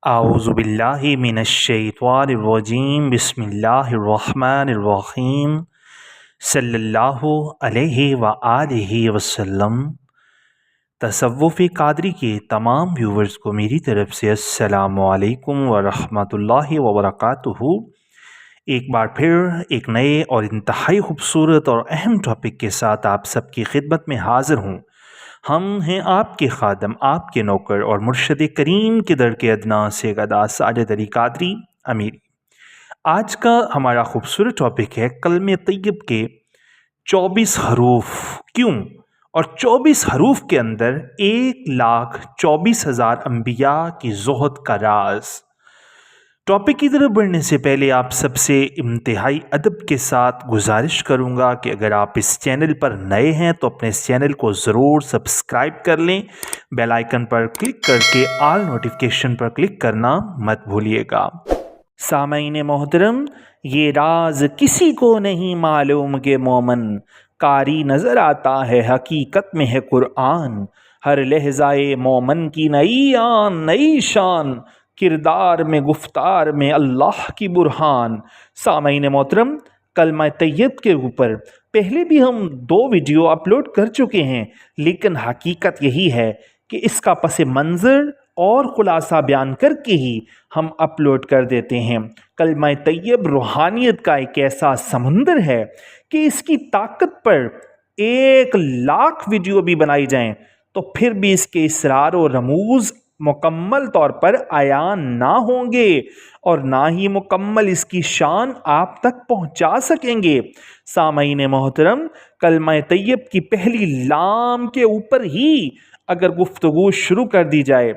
اعوذ باللہ من الشیطان الرجیم بسم اللہ الرحمن الرحیم صلی اللہ علیہ وآلہ وسلم۔ تصوف قادری کے تمام ویورز کو میری طرف سے السلام علیکم ورحمۃ اللہ وبرکاتہ۔ ایک بار پھر ایک نئے اور انتہائی خوبصورت اور اہم ٹاپک کے ساتھ آپ سب کی خدمت میں حاضر ہوں۔ ہم ہیں آپ کے خادم، آپ کے نوکر اور مرشد کریم کے در کے ادنا سے گدا ساجد علی قادری امیری۔ آج کا ہمارا خوبصورت ٹاپک ہے کلمہ طیب کے 24 حروف کیوں، اور 24 حروف کے اندر 1,24,000 انبیاء کی زہد کا راز۔ ٹاپک کی طرف بڑھنے سے پہلے آپ سب سے انتہائی ادب کے ساتھ گزارش کروں گا کہ اگر آپ اس چینل پر نئے ہیں تو اپنے اس چینل کو ضرور سبسکرائب کر لیں، بیل آئیکن پر کلک کر کے آل نوٹیفیکیشن پر کلک کرنا مت بھولیے گا۔ سامعین محترم، یہ راز کسی کو نہیں معلوم کہ مومن قاری نظر آتا ہے، حقیقت میں ہے قرآن۔ ہر لہجہ مومن کی نئی آن نئی شان، کردار میں گفتار میں اللہ کی برہان۔ سامعین محترم، کلمہ طیب کے اوپر پہلے بھی ہم 2 ویڈیو اپلوڈ کر چکے ہیں، لیکن حقیقت یہی ہے کہ اس کا پس منظر اور خلاصہ بیان کر کے ہی ہم اپلوڈ کر دیتے ہیں۔ کلمہ طیب روحانیت کا ایک ایسا سمندر ہے کہ اس کی طاقت پر 1,00,000 ویڈیو بھی بنائی جائیں تو پھر بھی اس کے اسرار و رموز مکمل طور پر عیان نہ ہوں گے، اور نہ ہی مکمل اس کی شان آپ تک پہنچا سکیں گے۔ سامعین محترم، کلمہ طیب کی پہلی لام کے اوپر ہی اگر گفتگو شروع کر دی جائے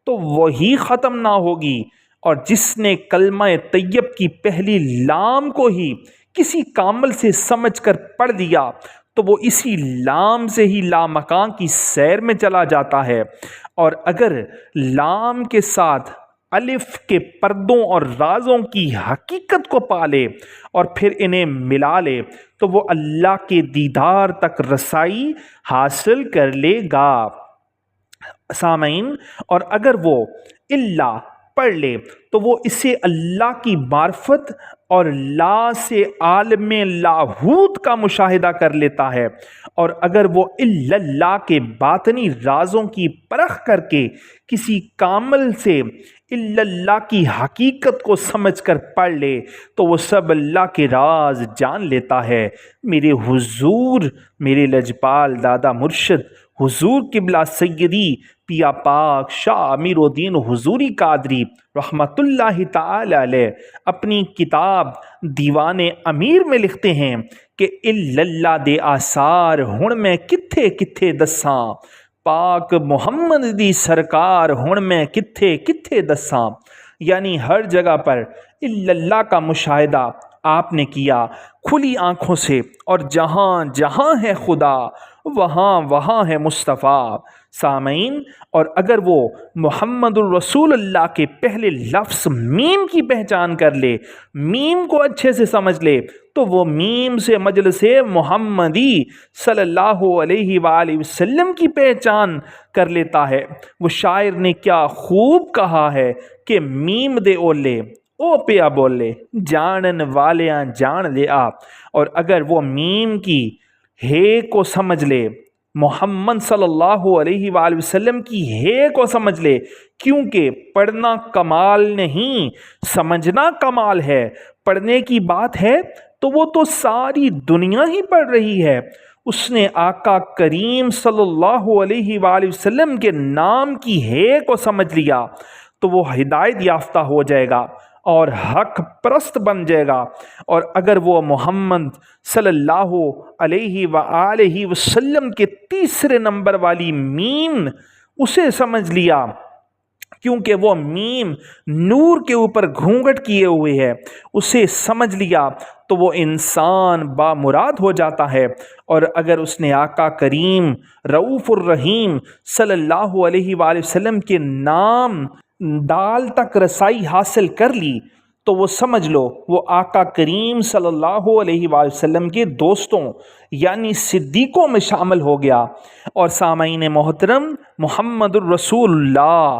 تو وہی ختم نہ ہوگی، اور جس نے کلمہ طیب کی پہلی لام کو ہی کسی کامل سے سمجھ کر پڑھ دیا تو وہ اسی لام سے ہی لامکان کی سیر میں چلا جاتا ہے، اور اگر لام کے ساتھ الف کے پردوں اور رازوں کی حقیقت کو پالے اور پھر انہیں ملا لے تو وہ اللہ کے دیدار تک رسائی حاصل کر لے گا۔ سامعین، اور اگر وہ اللہ پڑھ لے تو وہ اسے اللہ کی معرفت اور لا سے عالم لاہوت کا مشاہدہ کر لیتا ہے، اور اگر وہ اللہ کے باطنی رازوں کی پرکھ کر کے کسی کامل سے اللہ کی حقیقت کو سمجھ کر پڑھ لے تو وہ سب اللہ کے راز جان لیتا ہے۔ میرے حضور، میرے لجپال دادا مرشد حضور قبلہ سیدی پیا پاک شاہ امیر الدین حضوری قادری رحمت اللہ تعالی علیہ اپنی کتاب دیوان امیر میں لکھتے ہیں کہ اللہ دے آثار ہن میں کتھے کتھے دساں، پاک محمد دی سرکار ہن میں کتھے کتھے دساں۔ یعنی ہر جگہ پر اللہ کا مشاہدہ آپ نے کیا کھلی آنکھوں سے، اور جہاں جہاں ہے خدا وہاں وہاں ہے مصطفیٰ۔ سامعین، اور اگر وہ محمد الرسول اللہ کے پہلے لفظ میم کی پہچان کر لے، میم کو اچھے سے سمجھ لے تو وہ میم سے مجلس محمدی صلی اللہ علیہ وآلہ وسلم کی پہچان کر لیتا ہے۔ وہ شاعر نے کیا خوب کہا ہے کہ میم دے اولے او پیا بولے، جانن والیاں جان لے آپ۔ اور اگر وہ میم کی ہے کو سمجھ لے، محمد صلی اللہ علیہ وآلہ وسلم کی ہے کو سمجھ لے، کیونکہ پڑھنا کمال نہیں، سمجھنا کمال ہے۔ پڑھنے کی بات ہے تو وہ تو ساری دنیا ہی پڑھ رہی ہے۔ اس نے آقا کریم صلی اللہ علیہ وآلہ وسلم کے نام کی ہے کو سمجھ لیا تو وہ ہدایت یافتہ ہو جائے گا اور حق پرست بن جائے گا۔ اور اگر وہ محمد صلی اللہ علیہ وآلہ وسلم کے 3 نمبر والی میم اسے سمجھ لیا، کیونکہ وہ میم نور کے اوپر گھونگھٹ کیے ہوئے ہے، اسے سمجھ لیا تو وہ انسان بامراد ہو جاتا ہے۔ اور اگر اس نے آقا کریم رؤوف الرحیم صلی اللہ علیہ وآلہ وسلم کے نام دال تک رسائی حاصل کر لی تو وہ سمجھ لو وہ آقا کریم صلی اللہ علیہ وآلہ وسلم کے دوستوں یعنی صدیقوں میں شامل ہو گیا۔ اور سامعین محترم، محمد الرسول اللہ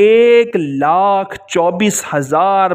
1,24,000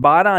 12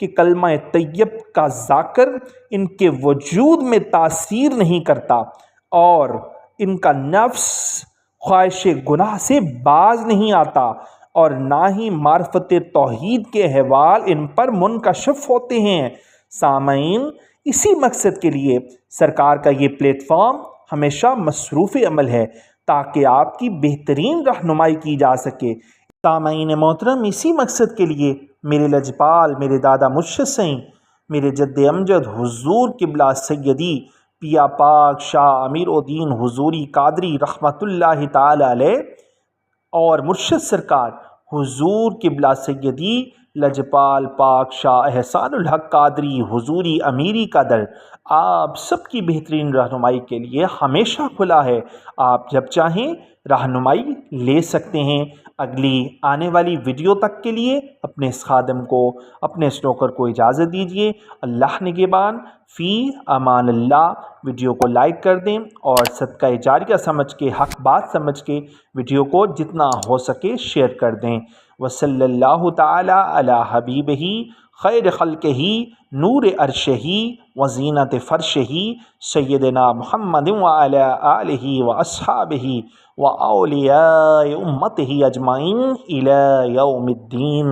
کہ کلمہ طیب کا ذاکر ان کے وجود میں تاثیر نہیں کرتا اور ان کا نفس خواہش گناہ سے باز نہیں آتا اور نہ ہی معرفت توحید کے احوال ان پر منکشف ہوتے ہیں۔ سامعین، اسی مقصد کے لیے سرکار کا یہ پلیٹ فارم ہمیشہ مصروف عمل ہے تاکہ آپ کی بہترین رہنمائی کی جا سکے۔ سامعین محترم، اسی مقصد کے لیے میرے لجپال، میرے دادا مرشد سائیں، میرے جد امجد حضور قبلہ سیدی پیا پاک شاہ امیر الدین حضوری قادری رحمۃ اللہ تعالی علیہ اور مرشد سرکار حضور قبلہ سیدی لجپال پاک شاہ احسان الحق قادری حضوری امیری کا در آپ سب کی بہترین رہنمائی کے لیے ہمیشہ کھلا ہے۔ آپ جب چاہیں رہنمائی لے سکتے ہیں۔ اگلی آنے والی ویڈیو تک کے لیے اپنے اس خادم کو، اپنے اس نوکر کو اجازت دیجیے۔ اللہ نگہبان، فی امان اللہ۔ ویڈیو کو لائک کر دیں اور صدقہ جاریہ سمجھ کے، حق بات سمجھ کے ویڈیو کو جتنا ہو سکے شیئر کر دیں۔ وصلی اللہ تعالی علی حبیبہ خیر خلقہ نور عرشہ وزینت فرشہ سیدنا محمد وعلی آلہ واصحابہ واولیاء امتہ اجمعین الی یوم الدین۔